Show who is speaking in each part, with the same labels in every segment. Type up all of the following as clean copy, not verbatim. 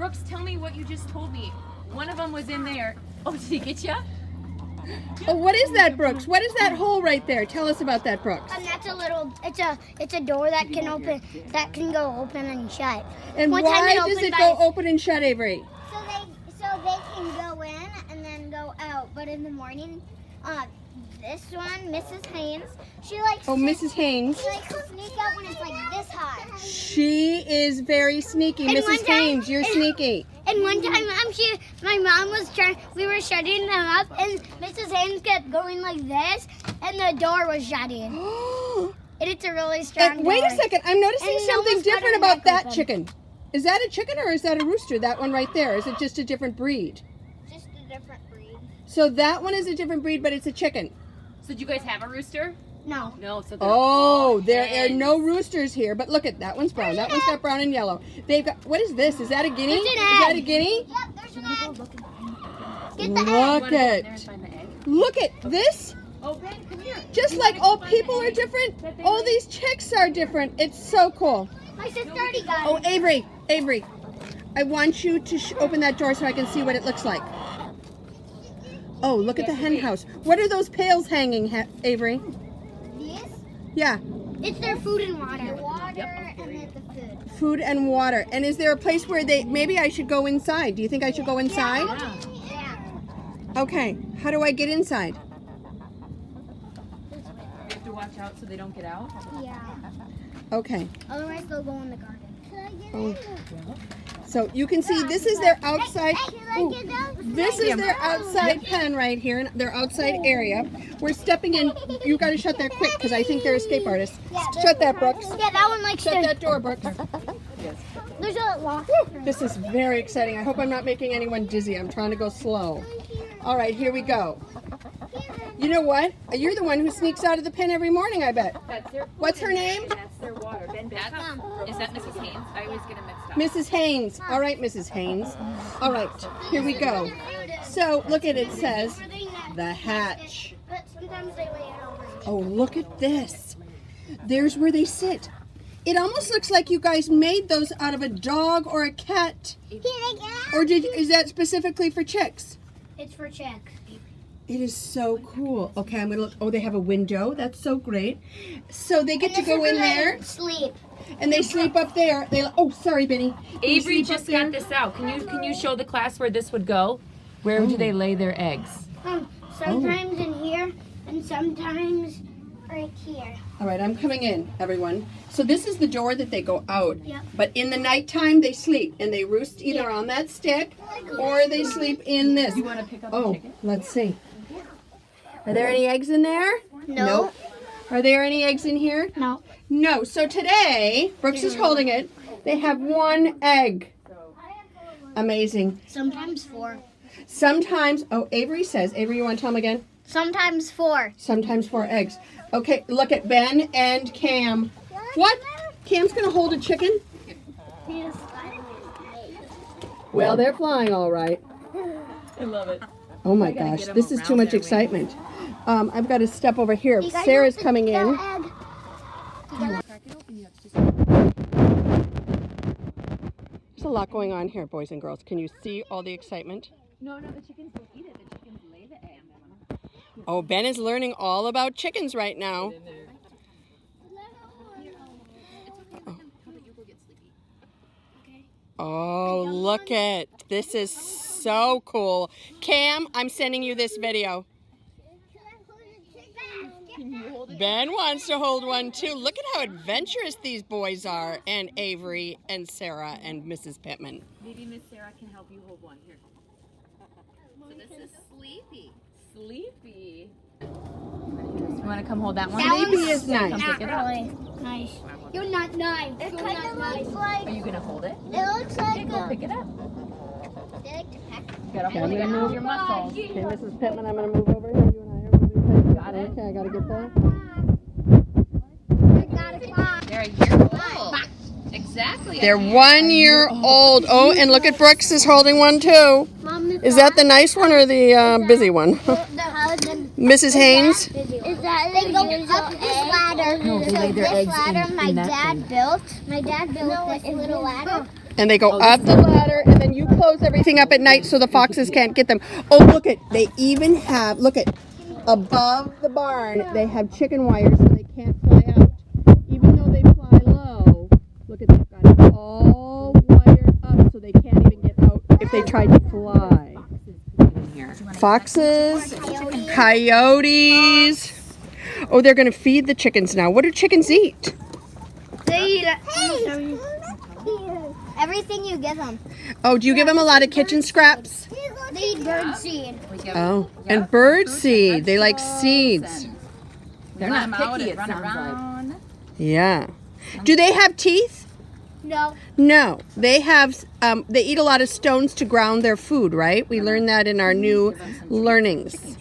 Speaker 1: Brooks, tell me what you just told me. One of them was in there. Oh, did he get you?
Speaker 2: Oh, what is that, Brooks? What is that hole right there? Tell us about that, Brooks.
Speaker 3: That's a little. It's a door that can open. That can go open and shut.
Speaker 2: And
Speaker 3: One time
Speaker 2: why
Speaker 3: it
Speaker 2: does
Speaker 3: opened
Speaker 2: it
Speaker 3: by-
Speaker 2: go open and shut, Avery?
Speaker 3: So they can go in and then go out. But in the morning, this one, Mrs. Haynes, she likes.
Speaker 2: Oh, Mrs. Haynes.
Speaker 3: She likes to sneak out when it's like this high.
Speaker 2: She is very sneaky.
Speaker 3: And one
Speaker 2: Mrs.
Speaker 3: time-
Speaker 2: Haynes, you're sneaky.
Speaker 3: And one time, my mom was trying. We were shutting them up, and Mrs. Haynes kept going like this, and the door was shutting. And it's a really strong
Speaker 2: Wait
Speaker 3: door.
Speaker 2: a second. I'm noticing
Speaker 3: And
Speaker 2: something
Speaker 3: almost cut
Speaker 2: different
Speaker 3: her
Speaker 2: about
Speaker 3: neck
Speaker 2: that
Speaker 3: open.
Speaker 2: chicken. Is that a chicken or is that a rooster? That one right there. Is it just a different breed?
Speaker 3: Just a different breed.
Speaker 2: So that one is a different breed, but it's a chicken.
Speaker 1: So did you guys have a rooster?
Speaker 3: No.
Speaker 1: No. So they're
Speaker 2: Oh,
Speaker 1: all
Speaker 2: there are
Speaker 1: hens.
Speaker 2: no roosters here. But look at that one's brown. That one's got brown and yellow. They've got. What is this? Is that a guinea?
Speaker 3: It's an
Speaker 2: Is that a
Speaker 3: egg.
Speaker 2: guinea?
Speaker 3: Yep, there's an egg. Get the egg.
Speaker 1: You
Speaker 2: Look
Speaker 1: wanna go in there and
Speaker 2: at.
Speaker 1: find the egg?
Speaker 2: Look at this.
Speaker 1: Oh, Ben, come here.
Speaker 2: Just
Speaker 1: You
Speaker 2: like
Speaker 1: gotta go
Speaker 2: all
Speaker 1: find
Speaker 2: people
Speaker 1: the
Speaker 2: are
Speaker 1: egg
Speaker 2: different,
Speaker 1: that they
Speaker 2: all
Speaker 1: laid.
Speaker 2: these chicks are different. It's so cool.
Speaker 3: My sister already got
Speaker 2: Oh,
Speaker 3: it.
Speaker 2: Avery, I want you to open that door so I can see what it looks like. Oh, look at the hen house. What are those pails hanging, Avery?
Speaker 3: These?
Speaker 2: Yeah,
Speaker 3: It's their food and water. And then the food.
Speaker 2: food and water. And is there a place where maybe I should go inside? Do you think I should go inside?
Speaker 3: Yeah.
Speaker 2: Okay, how do I get inside?
Speaker 1: You have to watch out so they don't get out.
Speaker 3: Yeah.
Speaker 2: Okay,
Speaker 3: Otherwise, they'll go in the garden. Can I get
Speaker 2: Oh. so you can see this is their outside. Ooh. This is their outside pen right here, in their outside area. We're stepping in. You got to shut that quick because I think they're escape artists. Shut that, Brooks.
Speaker 3: Yeah, that one likes
Speaker 2: Shut
Speaker 3: to.
Speaker 2: that door, Brooks.
Speaker 3: There's a lock.
Speaker 2: This is very exciting. I hope I'm not making anyone dizzy. I'm trying to go slow. All right, here we go. You know what? You're the one who sneaks out of the pen every morning, I bet.
Speaker 1: That's their.
Speaker 2: What's her name?
Speaker 1: That's their water. Ben, is that Mrs. Haynes? I always get them mixed up.
Speaker 2: Mrs. Haynes. All right, Mrs. Haynes. All right, here we go. So look at it. It says the hatch.
Speaker 3: But sometimes they lay it over.
Speaker 2: Oh, look at this. There's where they sit. It almost looks like you guys made those out of a dog or a cat. Or is that specifically for chicks?
Speaker 3: It's for chicks.
Speaker 2: It is so cool. Okay, I'm gonna look. Oh, they have a window. That's so great. So they get to go in there
Speaker 3: Sleep.
Speaker 2: and they sleep up there. Oh, sorry, Benny. They
Speaker 1: Avery
Speaker 2: sleep up
Speaker 1: just
Speaker 2: there.
Speaker 1: got this out. Can you show the class where this would go? Where do they lay their eggs?
Speaker 3: Sometimes in here and sometimes right here.
Speaker 2: All right, I'm coming in, everyone. So this is the door that they go out.
Speaker 3: Yep.
Speaker 2: But in the nighttime, they sleep and they roost either on that stick or they sleep in this.
Speaker 1: You want to pick up the
Speaker 2: Oh,
Speaker 1: chicken?
Speaker 2: let's see. Are there any eggs in there?
Speaker 3: No.
Speaker 2: Nope. Are there any eggs in here?
Speaker 3: No.
Speaker 2: No. So today, Brooks is holding it. They have one egg. Amazing.
Speaker 3: Sometimes 4.
Speaker 2: Sometimes, oh, Avery says, Avery, you want to tell them again?
Speaker 3: Sometimes 4.
Speaker 2: Sometimes 4 eggs. Okay, look at Ben and Cam. What? Cam's going to hold a chicken? Well, they're flying all right.
Speaker 1: I love it.
Speaker 2: Oh my
Speaker 1: gotta
Speaker 2: gosh,
Speaker 1: get 'em
Speaker 2: this is too
Speaker 1: around
Speaker 2: much
Speaker 1: their
Speaker 2: excitement. I've got to step over here. Sarah's coming in. There's a lot going on here, boys and girls. Can you see all the excitement?
Speaker 1: No, the chickens don't eat it. The chickens lay the egg.
Speaker 2: Oh, Ben is learning all about chickens right now. Oh, look at this is so cool. Cam, I'm sending you this video. Ben wants to hold one too. Look at how adventurous these boys are, and Avery and Sarah and Mrs. Pittman.
Speaker 1: Maybe Miss Sarah can help you hold one here. So this is Sleepy. Sleepy. You want to come hold that one?
Speaker 2: Sleepy is nice.
Speaker 1: Come pick it up.
Speaker 3: Really nice. You're not nice.
Speaker 4: It
Speaker 3: You're
Speaker 4: kind
Speaker 3: not
Speaker 4: of
Speaker 3: nice.
Speaker 4: looks like,
Speaker 1: Are you gonna hold it?
Speaker 4: it looks like
Speaker 1: Go
Speaker 4: a,
Speaker 1: pick it up.
Speaker 4: they like to peck.
Speaker 1: You gotta hold it. You gotta move your muscles.
Speaker 2: Okay, Mrs. Pittman, I'm going to move over here. You and I are moving place.
Speaker 1: Got it?
Speaker 2: Okay, I got to get there.
Speaker 4: I got a clock.
Speaker 1: They're a year old. Exactly.
Speaker 2: They're 1 year old. Oh, and look at Brooks is holding one too.
Speaker 3: Mom,
Speaker 2: Is that the nice one or the busy one? Mrs. Haynes?
Speaker 4: Is that they go up this ladder?
Speaker 1: No, they
Speaker 4: so
Speaker 1: lay their
Speaker 4: this
Speaker 1: eggs
Speaker 4: ladder
Speaker 1: in
Speaker 4: my
Speaker 1: that
Speaker 4: dad
Speaker 1: thing.
Speaker 4: built. My dad built this little ladder.
Speaker 2: And they go up the ladder, and then you close everything up at night so the foxes can't get them. Oh, look it. They even have, look it, above the barn, they have chicken wires so they can't fly out. Even though they fly low, look at, they've got it all wired up so they can't even get out if they tried to fly. Foxes, coyotes. Oh, they're going to feed the chickens now. What do chickens eat?
Speaker 3: They eat everything you give them.
Speaker 2: Oh, do you give them a lot of kitchen scraps?
Speaker 3: They eat bird seed.
Speaker 2: Oh, and bird seed. They like seeds.
Speaker 1: They're not picky, it sounds like.
Speaker 2: Yeah. Do they have teeth?
Speaker 3: No.
Speaker 2: No. They have, they eat a lot of stones to ground their food, right? We learned that in our new learnings.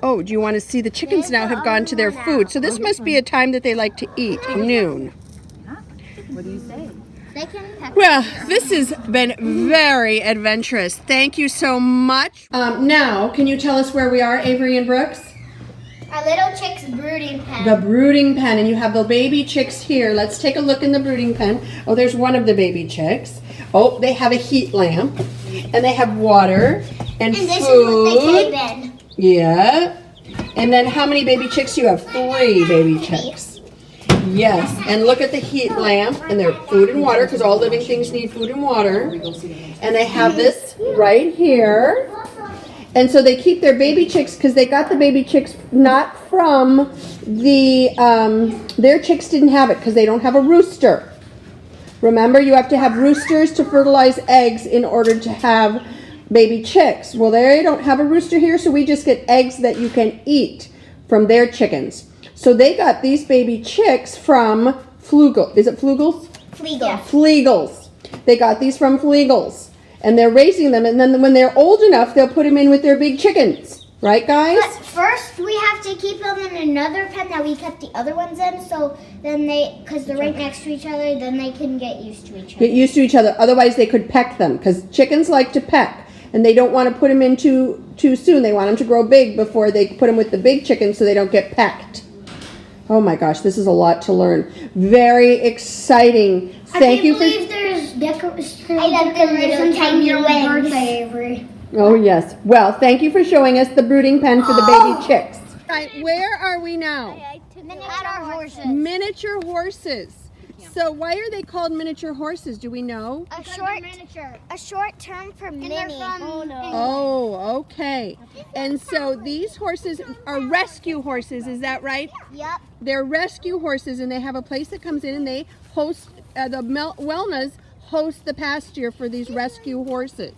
Speaker 2: Oh, do you want to see the chickens now have gone to their food? So this must be a time that they like to eat, noon.
Speaker 1: What do you say?
Speaker 3: They can peck.
Speaker 2: Well, this has been very adventurous. Thank you so much. Now, can you tell us where we are, Avery and Brooks?
Speaker 3: Our little chick's brooding pen.
Speaker 2: The brooding pen, and you have the baby chicks here. Let's take a look in the brooding pen. Oh, there's one of the baby chicks. Oh, they have a heat lamp, and they have water and food.
Speaker 3: And this is what they came in.
Speaker 2: Yeah. And then how many baby chicks do you have? 3 baby chicks. Yes. And look at the heat lamp and their food and water, because all living things need food and water. And they have this right here. And so they keep their baby chicks because they got the baby chicks not from the, their chicks didn't have it because they don't have a rooster. Remember, you have to have roosters to fertilize eggs in order to have baby chicks. Well, they don't have a rooster here, so we just get eggs that you can eat from their chickens. So they got these baby chicks from Flugel. Is it Flugels?
Speaker 3: Flegel.
Speaker 2: Flegels. They got these from Flegels. And they're raising them, and then when they're old enough, they'll put them in with their big chickens. Right, guys?
Speaker 3: But first, we have to keep them in another pen that we kept the other ones in, so then because they're right next to each other, then they can get used to each other.
Speaker 2: Get used to each other. Otherwise, they could peck them, because chickens like to peck. And they don't want to put them in too soon. They want them to grow big before they put them with the big chickens so they don't get pecked. Oh my gosh, this is a lot to learn. Very exciting. Thank you for...
Speaker 3: I believe there's decorations on your birthday, Avery.
Speaker 2: Oh yes. Well, thank you for showing us the brooding pen for the baby chicks. Right, where are we now?
Speaker 3: Miniature horses.
Speaker 2: Miniature horses. So why are they called miniature horses? Do we know?
Speaker 3: A short term for mini.
Speaker 2: Oh, okay. And so these horses are rescue horses, is that right?
Speaker 3: Yep.
Speaker 2: They're rescue horses, and they have a place that comes in, and they host, the Wellnas host the pasture for these rescue horses.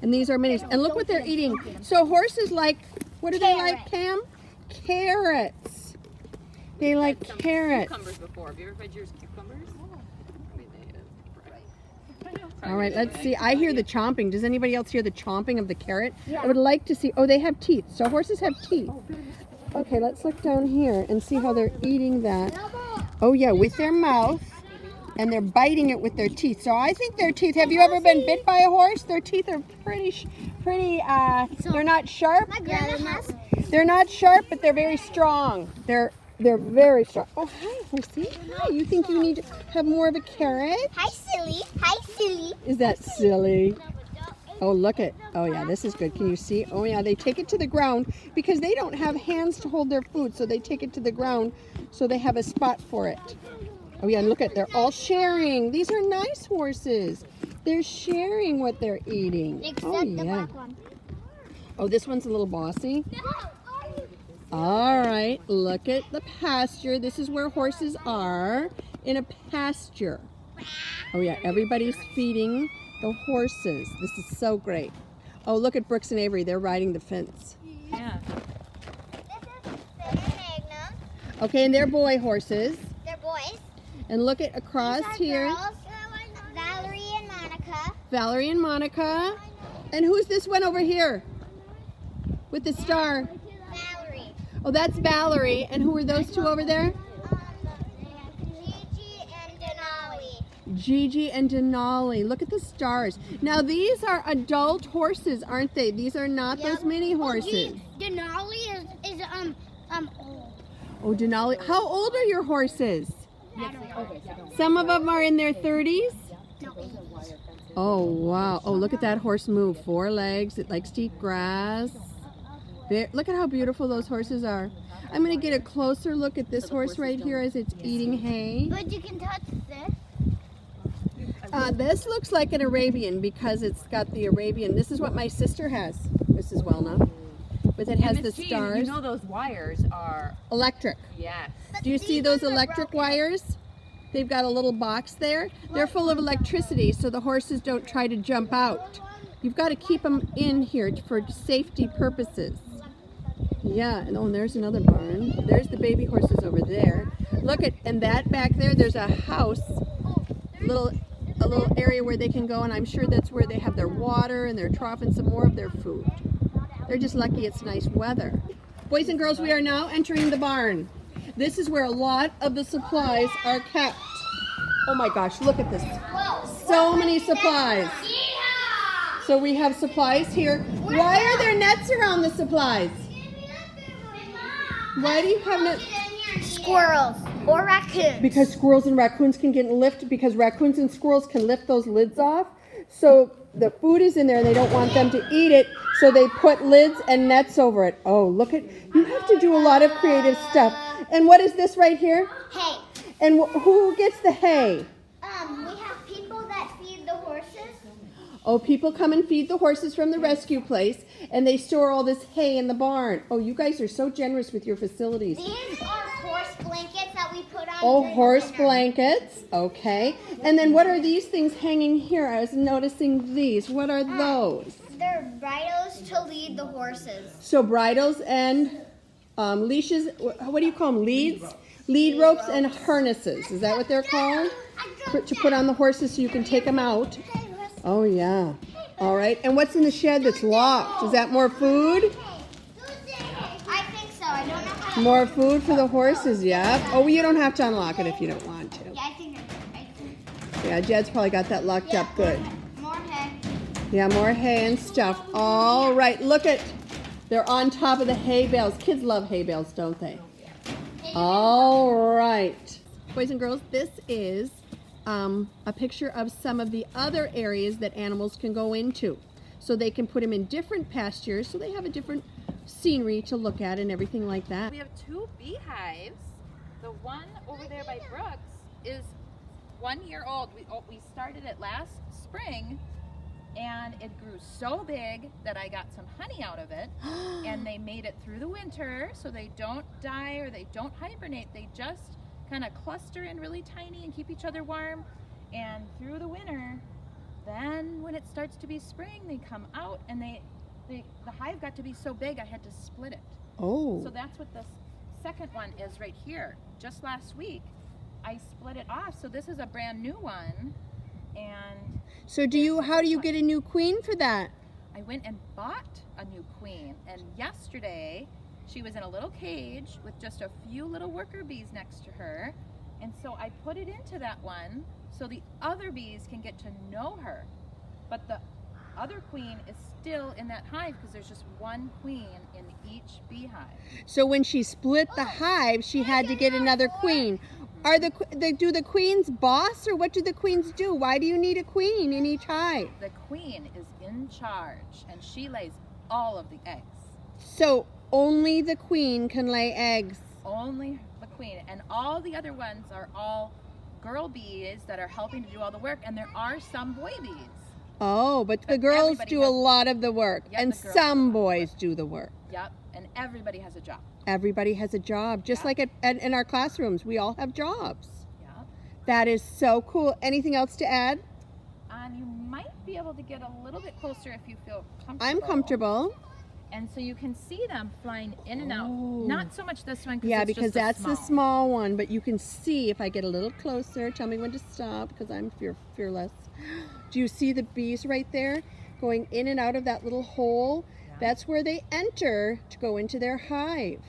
Speaker 2: And these are minis. And look what they're eating. So horses like, what do they like, Pam? Carrots. They like carrots.
Speaker 1: Cucumbers before. Have you ever fed yours cucumbers?
Speaker 2: All right, let's see. I hear the chomping. Does anybody else hear the chomping of the carrot? I would like to see. Oh, they have teeth. So horses have teeth. Okay, let's look down here and see how they're eating that. Oh, yeah, with their mouth. And they're biting it with their teeth. So I think their teeth, have you ever been bit by a horse? Their teeth are pretty, they're not sharp.
Speaker 3: My grandma has.
Speaker 2: They're not sharp, but they're very strong. They're very strong. Oh, hi, horsey. Hi, you think you need to have more of a carrot?
Speaker 3: Hi, silly. Hi, silly.
Speaker 2: Is that silly? Oh, look at, oh yeah, this is good. Can you see? Oh yeah, they take it to the ground because they don't have hands to hold their food, so they take it to the ground so they have a spot for it. Oh yeah, and look at, they're all sharing. These are nice horses. They're sharing what they're eating.
Speaker 3: Except
Speaker 2: Oh
Speaker 3: the
Speaker 2: yeah.
Speaker 3: black one.
Speaker 2: Oh, this one's a little bossy. All right, look at the pasture. This is where horses are, in a pasture. Oh yeah, everybody's feeding the horses. This is so great. Oh, look at Brooks and Avery. They're riding the fence.
Speaker 1: Yeah.
Speaker 3: This is Magnum.
Speaker 2: Okay, and they're boy horses.
Speaker 3: They're boys.
Speaker 2: And look at across
Speaker 3: These are
Speaker 2: here.
Speaker 3: girls. Valerie and Monica.
Speaker 2: Valerie and Monica. And who's this one over here? With the star.
Speaker 3: Valerie.
Speaker 2: Oh, that's Valerie. And who are those two over there?
Speaker 3: Gigi and Denali.
Speaker 2: Gigi and Denali. Look at the stars. Now these are adult horses, aren't they? These are not those mini horses.
Speaker 3: Denali is old.
Speaker 2: Oh, Denali. How old are your horses? Some of them are in their 30s. Oh, wow. Oh, look at that horse move. 4 legs. It likes to eat grass. There, look at how beautiful those horses are. I'm going to get a closer look at this horse right here as it's eating hay.
Speaker 4: But you can touch this.
Speaker 2: This looks like an Arabian because it's got the Arabian. This is what my sister has, Mrs. Welna. But it has the stars.
Speaker 1: You know those wires are
Speaker 2: Electric.
Speaker 1: yes.
Speaker 2: Do you see those electric wires? They've got a little box there. They're full of electricity so the horses don't try to jump out. You've got to keep them in here for safety purposes. Yeah, and oh, and there's another barn. There's the baby horses over there. Look at, and that back there, there's a house, a little area where they can go, and I'm sure that's where they have their water and their trough and some more of their food. They're just lucky it's nice weather. Boys and girls, we are now entering the barn. This is where a lot of the supplies are kept. Oh my gosh, look at this. So many supplies. So we have supplies here. Why are there nets around the supplies? Why do you have nets?
Speaker 3: Squirrels or raccoons.
Speaker 2: Because squirrels and raccoons can get lifted, because raccoons and squirrels can lift those lids off. So the food is in there and they don't want them to eat it, so they put lids and nets over it. Oh, look at, you have to do a lot of creative stuff. And what is this right here?
Speaker 4: Hey,
Speaker 2: And who gets the hay?
Speaker 4: we have people that feed the horses.
Speaker 2: Oh, people come and feed the horses from the rescue place, and they store all this hay in the barn. Oh, you guys are so generous with your facilities.
Speaker 4: These are horse blankets that we put on.
Speaker 2: Oh,
Speaker 4: during
Speaker 2: horse
Speaker 4: winter.
Speaker 2: blankets. Okay. And then what are these things hanging here? I was noticing these. What are those?
Speaker 4: They're bridles to lead the horses.
Speaker 2: So bridles and leashes. What do you call them? Leads? Lead ropes and harnesses. Is that what they're called? To put on the horses so you can take them out. Oh, yeah. All right. And what's in the shed that's locked? Is that more food?
Speaker 4: I think so. I don't know how.
Speaker 2: More food for the horses, yeah. Oh, you don't have to unlock it if you don't want to.
Speaker 4: Yeah, I think.
Speaker 2: Yeah, Jed's probably got that locked up good.
Speaker 4: More hay.
Speaker 2: Yeah, more hay and stuff. All right, look at, they're on top of the hay bales. Kids love hay bales, don't they? All right. Boys and girls, this is a picture of some of the other areas that animals can go into. So they can put them in different pastures, so they have a different scenery to look at and everything like that.
Speaker 1: We have 2 beehives. The one over there by Brooks is 1 year old. We started it last spring, and it grew so big that I got some honey out of it, and they made it through the winter, so they don't die or they don't hibernate. They just kind of cluster in really tiny and keep each other warm, and through the winter, then when it starts to be spring, they come out, and the hive got to be so big I had to split it.
Speaker 2: Oh.
Speaker 1: So that's what this second one is right here. Just last week, I split it off, so this is a brand new one. And
Speaker 2: So how do you get a new queen for that?
Speaker 1: I went and bought a new queen, and yesterday she was in a little cage with just a few little worker bees next to her, and so I put it into that one so the other bees can get to know her. But the other queen is still in that hive because there's just one queen in each beehive.
Speaker 2: So when she split the hive, she had to get another queen. Do the queens boss, or what do the queens do? Why do you need a queen in each hive?
Speaker 1: The queen is in charge, and she lays all of the eggs.
Speaker 2: So only the queen can lay eggs.
Speaker 1: Only the queen, and all the other ones are all girl bees that are helping to do all the work, and there are some boy bees.
Speaker 2: Oh, but the girls
Speaker 1: everybody
Speaker 2: do a
Speaker 1: has-
Speaker 2: lot of the work,
Speaker 1: Yep,
Speaker 2: and
Speaker 1: the girls
Speaker 2: some
Speaker 1: do the
Speaker 2: boys do the work.
Speaker 1: Yep, and everybody has a job.
Speaker 2: Everybody has a job, just
Speaker 1: Yeah.
Speaker 2: like in our classrooms, we all have jobs.
Speaker 1: Yep.
Speaker 2: That is so cool. Anything else to add?
Speaker 1: And you might be able to get a little bit closer if you feel comfortable.
Speaker 2: I'm comfortable.
Speaker 1: And so you can see them flying in and out.
Speaker 2: Oh.
Speaker 1: Not so much this one,
Speaker 2: Yeah,
Speaker 1: it's
Speaker 2: because
Speaker 1: just a
Speaker 2: that's the small one, but you can see if I get a little closer. Tell me when to stop because I'm fearless. Do you see the bees right there going in and out of that little hole?
Speaker 1: Yeah.
Speaker 2: That's where they enter to go into their hive.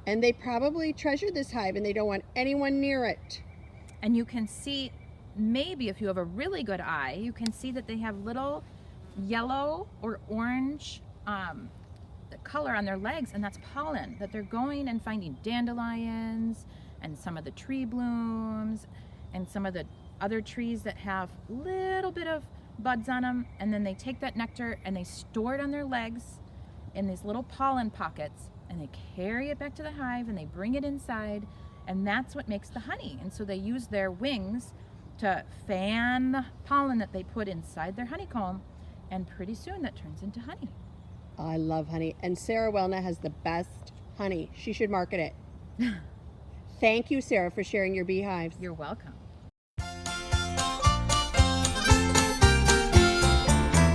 Speaker 2: And they probably treasure this hive and they don't want anyone near it.
Speaker 1: And you can see, maybe if you have a really good eye, you can see that they have little yellow or orange color on their legs, and that's pollen that they're going and finding dandelions and some of the tree blooms and some of the other trees that have little bit of buds on them, and then they take that nectar and they store it on their legs in these little pollen pockets, and they carry it back to the hive and they bring it inside, and that's what makes the honey. And so they use their wings to fan the pollen that they put inside their honeycomb, and pretty soon that turns into honey.
Speaker 2: I love honey, and Sarah Welna has the best honey. She should market it. Thank you, Sarah, for sharing your beehives.
Speaker 1: You're welcome.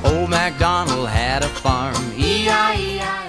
Speaker 5: Old MacDonald had a farm, E-I-E-I-O.